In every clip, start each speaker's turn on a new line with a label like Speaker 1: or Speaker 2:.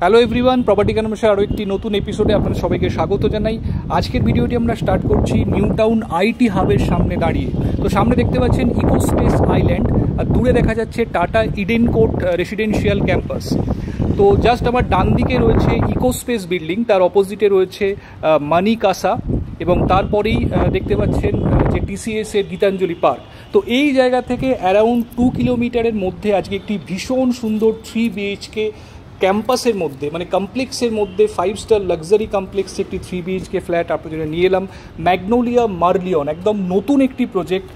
Speaker 1: Hello everyone, property ইকোনমিক্সের আরও একটি নতুন এপিসোডে আপনাদের সবাইকে স্বাগত জানাই। আজকের ভিডিওটি আমরা স্টার্ট করছি নিউ টাউন আইটি হাবের সামনে দাঁড়িয়ে। তো সামনে দেখতে পাচ্ছেন ইকো স্পেস আইল্যান্ড, আর দূরে দেখা যাচ্ছে tata Eden court residential campus. তো জাস্ট আমার ডান দিকে রয়েছে ইকো স্পেস বিল্ডিং, তার অপোজিটে রয়েছে মানি কাসা, এবং তারপরেই দেখতে পাচ্ছেন যে টিসিএস এর গীতাঞ্জলি পার্ক। তো এই জায়গা থেকে অ্যারাউন্ড 2 কিলোমিটারের মধ্যে আজকে একটি ভীষণ সুন্দর 3 BHK ক্যাম্পাসের মধ্যে, মানে কমপ্লেক্সের মধ্যে 5 স্টার লাক্সারি কমপ্লেক্স একটি 3 BHK ফ্ল্যাট আপনাদের জন্য নিয়ে এলাম। ম্যাগনোলিয়া মার্লিয়ন, একদম নতুন একটি প্রজেক্ট,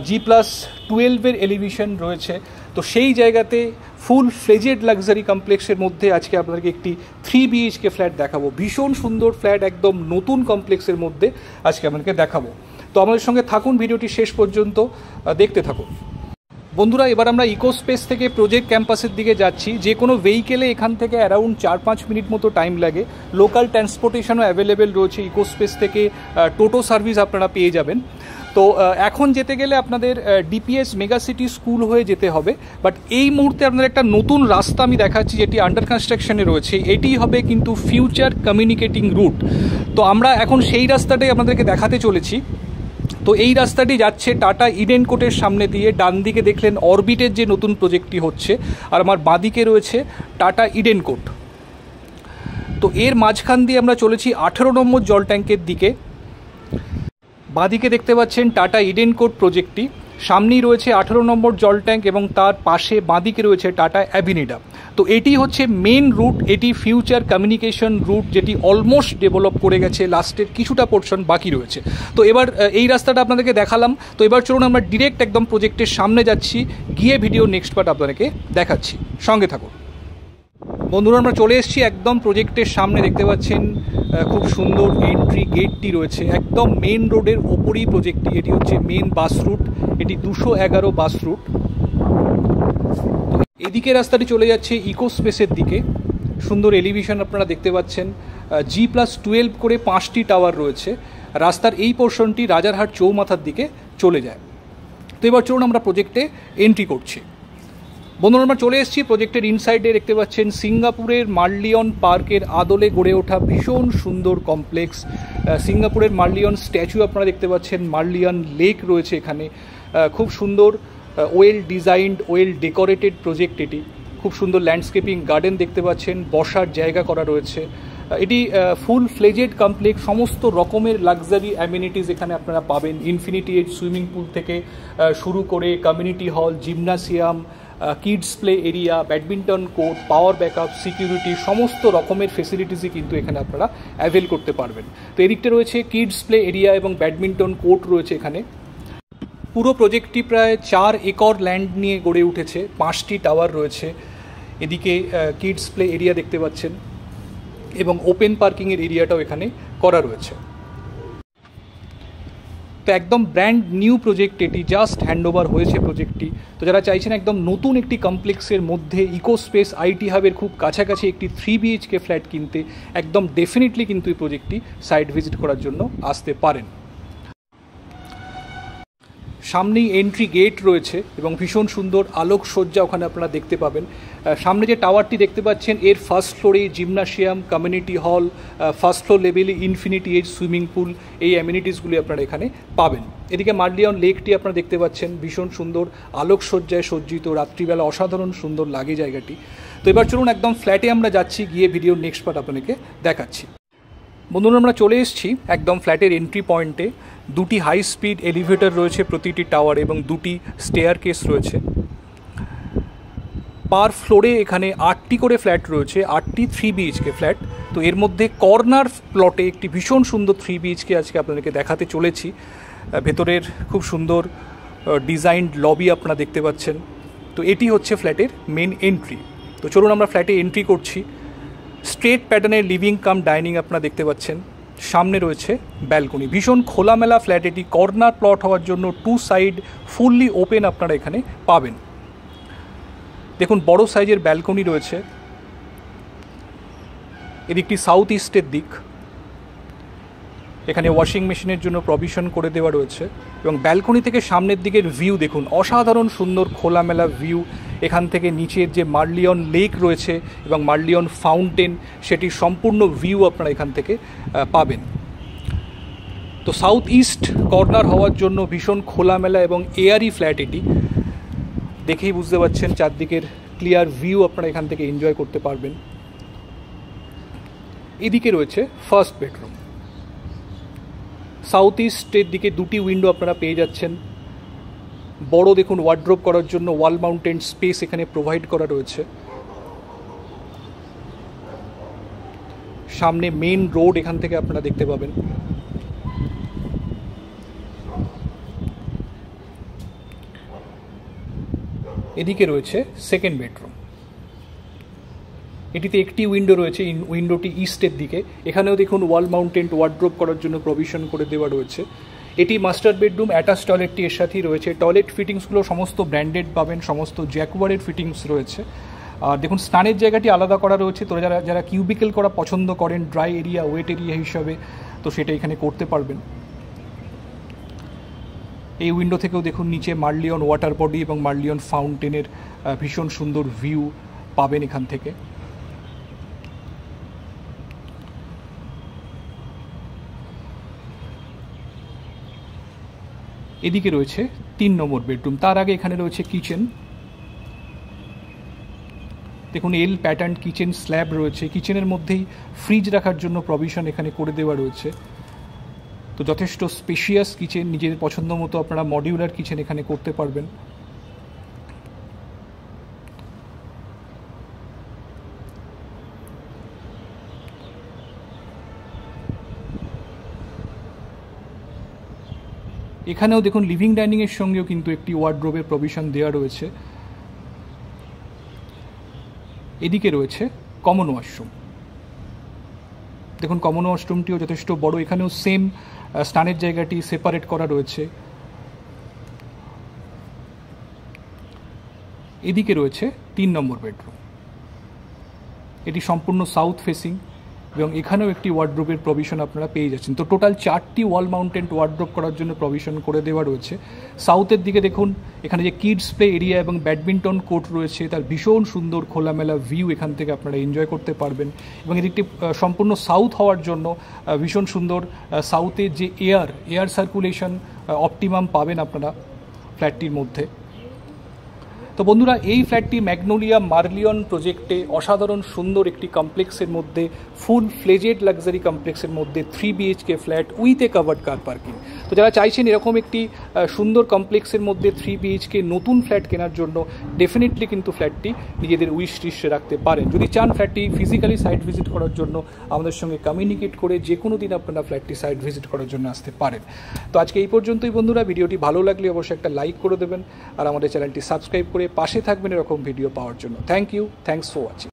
Speaker 1: G+12 এলিভেশন রয়েছে। তো সেই জায়গাতে ফুল ফ্লেজেড লাক্সারি কমপ্লেক্সের মধ্যে আজকে আপনাদেরকে একটি 3 BHK ফ্ল্যাট দেখাবো। ভীষণ সুন্দর ফ্ল্যাট, একদম নতুন কমপ্লেক্সের মধ্যে আজকে আপনাদেরকে দেখাবো। তো আমাদের সঙ্গে থাকুন, ভিডিওটি শেষ পর্যন্ত দেখতে থাকুন। বন্ধুরা, এবার আমরা ইকো স্পেস থেকে প্রজেক্ট ক্যাম্পাসের দিকে যাচ্ছি। যে কোনো ভেহিকেলে এখান থেকে অ্যারাউন্ড 4-5 মিনিট মতো টাইম লাগে। লোকাল ট্রান্সপোর্টেশনও অ্যাভেলেবেল রয়েছে। ইকো স্পেস থেকে টোটো সার্ভিস আপনারা পেয়ে যাবেন। তো এখন যেতে গেলে আপনাদের ডিপিএস মেগা সিটি স্কুল হয়ে যেতে হবে। বাট এই মুহূর্তে আপনাদের একটা নতুন রাস্তা আমি দেখাচ্ছি, যেটি আন্ডার কনস্ট্রাকশনে রয়েছে। এটি হবে কিন্তু ফিউচার কমিউনিকেটিং রুট। তো আমরা এখন সেই রাস্তাটাই আপনাদেরকে দেখাতে চলেছি। তো এই রাস্তাটি যাচ্ছে টাটা ইডেন কোর্টের সামনে দিয়ে। ডান দিকে দেখলেন অরবিটের যে নতুন প্রজেক্টটি হচ্ছে, আর আমার বাঁদিকে রয়েছে টাটা ইডেন কোর্ট। তো এর মাঝখান দিয়ে আমরা চলেছি 18 নম্বর জল ট্যাঙ্কের দিকে। বাঁদিকে দেখতে পাচ্ছেন টাটা ইডেন কোর্ট প্রজেক্টটি, সামনেই রয়েছে 18 নম্বর জল ট্যাঙ্ক, এবং তার পাশে বাঁদিকে রয়েছে টাটা অ্যাভিনিডা। তো এটি হচ্ছে মেন রুট, এটি ফিউচার কমিউনিকেশন রুট, যেটি অলমোস্ট ডেভেলপ করে গেছে, লাস্টের কিছুটা পোর্শন বাকি রয়েছে। তো এবার এই রাস্তাটা আপনাদেরকে দেখালাম। তো এবার চলুন আমরা ডিরেক্ট একদম প্রজেক্টের সামনে যাচ্ছি, গিয়ে ভিডিও নেক্সট পার্ট আপনাদেরকে দেখাচ্ছি। সঙ্গে থাকুন। বন্ধুরা, আমরা চলে এসেছি একদম প্রজেক্টের সামনে। দেখতে পাচ্ছেন খুব সুন্দর এন্ট্রি গেটটি রয়েছে, একদম মেন রোডের ওপরই প্রজেক্টটি। এটি হচ্ছে মেন বাস রুট, এটি 211 বাস রুট। এদিকে রাস্তাটি চলে যাচ্ছে ইকো স্পেসের দিকে। সুন্দর এলিভেশন আপনারা দেখতে পাচ্ছেন। G+12 করে 5টি টাওয়ার রয়েছে। রাস্তার এই পোর্শনটি রাজারহাট চৌমাথার দিকে চলে যায়। তো এবার চলুন আমরা প্রজেক্টে এন্ট্রি করছি। বন্ধুরা, আমরা চলে এসেছি প্রজেক্টের ইনসাইডে। দেখতে পাচ্ছেন সিঙ্গাপুরের মার্লিয়ন পার্কের আদলে গড়ে ওঠা ভীষণ সুন্দর কমপ্লেক্স। সিঙ্গাপুরের মার্লিয়ন স্ট্যাচু আপনারা দেখতে পাচ্ছেন, মার্লিয়ন লেক রয়েছে এখানে। খুব সুন্দর well designed, well decorated project এটি। খুব সুন্দর ল্যান্ডস্কেপিং গার্ডেন দেখতে পাচ্ছেন, বসার জায়গা করা রয়েছে। এটি ফুল ফ্লেজেড কমপ্লেক্স, সমস্ত রকমের লাক্সারি অ্যামিনিটিস এখানে আপনারা পাবেন। ইনফিনিটি এজ সুইমিং পুল থেকে শুরু করে community hall, gymnasium, kids play area, badminton court, power backup, security, সমস্ত রকমের ফেসিলিটিসই কিন্তু এখানে আপনারা অ্যাভেল করতে পারবেন। তো এদিকটা রয়েছে কিডস প্লে এরিয়া এবং ব্যাডমিন্টন কোর্ট রয়েছে এখানে। পুরো প্রজেক্টটি প্রায় 4 একর ল্যান্ড নিয়ে গড়ে উঠেছে। 5টি টাওয়ার রয়েছে। এদিকে কিডস প্লে এরিয়া দেখতে পাচ্ছেন, এবং ওপেন পার্কিংয়ের এরিয়াটাও এখানে করা রয়েছে। তো একদম ব্র্যান্ড নিউ প্রজেক্ট এটি, জাস্ট হ্যান্ডওভার হয়েছে প্রজেক্টটি। তো যারা চাইছেন একদম নতুন একটি কমপ্লেক্সের মধ্যে ইকো স্পেস আইটি হাবের খুব কাছাকাছি একটি 3 BHK ফ্ল্যাট কিনতে, একদম ডেফিনেটলি কিন্তু এই প্রজেক্টটি সাইট ভিজিট করার জন্য আসতে পারেন। সামনেই এন্ট্রি গেট রয়েছে এবং ভীষণ সুন্দর আলোকসজ্জা ওখানে আপনারা দেখতে পাবেন। সামনে যে টাওয়ারটি দেখতে পাচ্ছেন, এর ফার্স্ট ফ্লোরে gymnasium, community hall, first floor লেভেলে ইনফিনিটি এজ সুইমিং পুল, এই অ্যামিনিটিসগুলি আপনারা এখানে পাবেন। এদিকে মার্লিয়ন লেকটি আপনারা দেখতে পাচ্ছেন, ভীষণ সুন্দর আলোকসজ্জায় সজ্জিত, রাত্রিবেলা অসাধারণ সুন্দর লাগে জায়গাটি। তো এবার চলুন একদম ফ্ল্যাটে আমরা যাচ্ছি, গিয়ে ভিডিওর নেক্সট পার্ট আপনাদেরকে দেখাচ্ছি। বন্ধুরা, আমরা চলে এসেছি একদম ফ্ল্যাটের এন্ট্রি পয়েন্টে। 2টি হাই স্পিড এলিভেটর রয়েছে প্রতিটি টাওয়ারে, এবং 2টি স্টেয়ার কেস রয়েছে। পার ফ্লোরে এখানে 8টি করে ফ্ল্যাট রয়েছে, 8টি 3 BHK ফ্ল্যাট। তো এর মধ্যে কর্নার প্লটে একটি ভীষণ সুন্দর 3 BHK আজকে আপনাদেরকে দেখাতে চলেছি। ভেতরের খুব সুন্দর ডিজাইনড লবি আপনারা দেখতে পাচ্ছেন। তো এটি হচ্ছে ফ্ল্যাটের মেন এন্ট্রি। তো চলুন আমরা ফ্ল্যাটে এন্ট্রি করছি। স্ট্রেট প্যাটার্নের লিভিং কাম ডাইনিং আপনারা দেখতে পাচ্ছেন। সামনে রয়েছে ব্যালকনি, ভীষণ খোলামেলা ফ্ল্যাট এটি। কর্নার প্লট হওয়ার জন্য 2 সাইড ফুললি ওপেন আপনারা এখানে পাবেন। দেখুন, বড় সাইজের ব্যালকনি রয়েছে। এদিকটি সাউথ ইস্টের দিক, এখানে ওয়াশিং মেশিনের জন্য প্রভিশন করে দেওয়া রয়েছে এবং ব্যালকনি থেকে সামনের দিকের ভিউ দেখুন, অসাধারণ সুন্দর খোলামেলা ভিউ। এখান থেকে নিচের যে মার্লিয়ন লেক রয়েছে এবং মার্লিয়ন ফাউন্টেন, সেটির সম্পূর্ণ ভিউ আপনারা এখান থেকে পাবেন। তো সাউথ ইস্ট কর্নার হওয়ার জন্য ভীষণ খোলামেলা এবং এয়ারি ফ্ল্যাট এটি। দেখেই বুঝতে পারছেন চারদিকের ক্লিয়ার ভিউ আপনারা এখান থেকে এনজয় করতে পারবেন। এদিকে রয়েছে ফার্স্ট বেডরুম। সাউথ ইস্টের দিকে দুটি উইন্ডো আপনারা পেয়ে যাচ্ছেন। বড় দেখুন ওয়ার্ড্রোব করার জন্য ওয়াল মাউন্টেড স্পেস এখানে প্রোভাইড করা রয়েছে। সামনে মেন রোড এখান থেকে আপনারা দেখতে পাবেন। এদিকে রয়েছে সেকেন্ড বেডরুম। এটিতে একটি উইন্ডো রয়েছে, উইন্ডোটি ইস্টের দিকে। এখানেও দেখুন ওয়াল মাউন্টেড ওয়ার্ড্রোব করার জন্য প্রভিশন করে দেওয়া রয়েছে। এটি মাস্টার বেডরুম, অ্যাটাচ টয়লেটটি এর সাথেই রয়েছে। টয়লেট ফিটিংসগুলো সমস্ত ব্র্যান্ডেড পাবেন, সমস্ত জ্যাকুয়ারের ফিটিংস রয়েছে। আর দেখুন স্নানের জায়গাটি আলাদা করা রয়েছে। তো যারা কিউবিকেল করা পছন্দ করেন, ড্রাই এরিয়া ওয়েট এরিয়া হিসাবে, তো সেটা এখানে করতে পারবেন। এই উইন্ডো থেকেও দেখুন নিচে মার্লিয়ন ওয়াটার বডি এবং মার্লিয়ন ফাউন্টেনের ভীষণ সুন্দর ভিউ পাবেন এখান থেকে। এদিকে রয়েছে 3 নম্বর বেডরুম। তার আগে এখানে রয়েছে কিচেন। দেখুন এল প্যাটার্ন কিচেন স্ল্যাব রয়েছে। কিচেনের মধ্যেই ফ্রিজ রাখার জন্য প্রভিশন এখানে করে দেওয়া রয়েছে। তো যথেষ্ট স্পেশিয়াস কিচেন, নিজেদের পছন্দ মতো আপনারা মডিউলার কিচেন এখানে করতে পারবেন। এখানেও দেখুন লিভিং ডাইনিংয়ের সঙ্গেও কিন্তু একটি ওয়ার্ড্রোবের প্রভিশন দেওয়া রয়েছে। এদিকে রয়েছে কমন ওয়াশরুম। দেখুন কমন ওয়াশরুমটিও যথেষ্ট বড়। এখানেও সেম স্নানের জায়গাটি সেপারেট করা রয়েছে। এদিকে রয়েছে 3 নম্বর বেডরুম। এটি সম্পূর্ণ সাউথ ফেসিং এবং এখানেও একটি ওয়ার্ড্রোবের প্রভিশন আপনারা পেয়ে যাচ্ছেন। তো টোটাল 4টি ওয়াল মাউন্টেড ওয়ার্ড্রোব করার জন্য প্রভিশন করে দেওয়া রয়েছে। সাউথের দিকে দেখুন এখানে যে কিডস প্লে এরিয়া এবং ব্যাডমিন্টন কোর্ট রয়েছে, তার ভীষণ সুন্দর খোলামেলা ভিউ এখান থেকে আপনারা এনজয় করতে পারবেন। এবং এদিকটি সম্পূর্ণ সাউথ হওয়ার জন্য ভীষণ সুন্দর সাউথের যে এয়ার সার্কুলেশন অপটিমাম পাবেন আপনারা ফ্ল্যাটটির মধ্যে। তো বন্ধুরা, এই ফ্ল্যাটটি ম্যাগনোলিয়া মার্লিয়ন প্রজেক্টে অসাধারণ সুন্দর একটি কমপ্লেক্সের মধ্যে, ফুল ফ্লেজেড লাক্সারি কমপ্লেক্সের মধ্যে 3 BHK flat with a covered car parking. তো যারা চাইছেন এরকম একটি সুন্দর কমপ্লেক্সের মধ্যে 3 BHK নতুন ফ্ল্যাট কেনার জন্য, ডেফিনেটলি কিন্তু ফ্ল্যাটটি নিজেদের উইশ লিস্টে রাখতে পারেন। যদি চান ফ্ল্যাটটি ফিজিক্যালি সাইট ভিজিট করার জন্য, আমাদের সঙ্গে কমিউনিকেট করে যে কোনো দিন আপনারা ফ্ল্যাটটি সাইট ভিজিট করার জন্য আসতে পারেন। তো আজকে এই পর্যন্তই বন্ধুরা। ভিডিওটি ভালো লাগলে অবশ্যই একটা লাইক করে দেবেন আর আমাদের চ্যানেলটি সাবস্ক্রাইব করে পাশে থাকবেন এরকম ভিডিও পাওয়ার জন্য। Thank you, thanks for watching.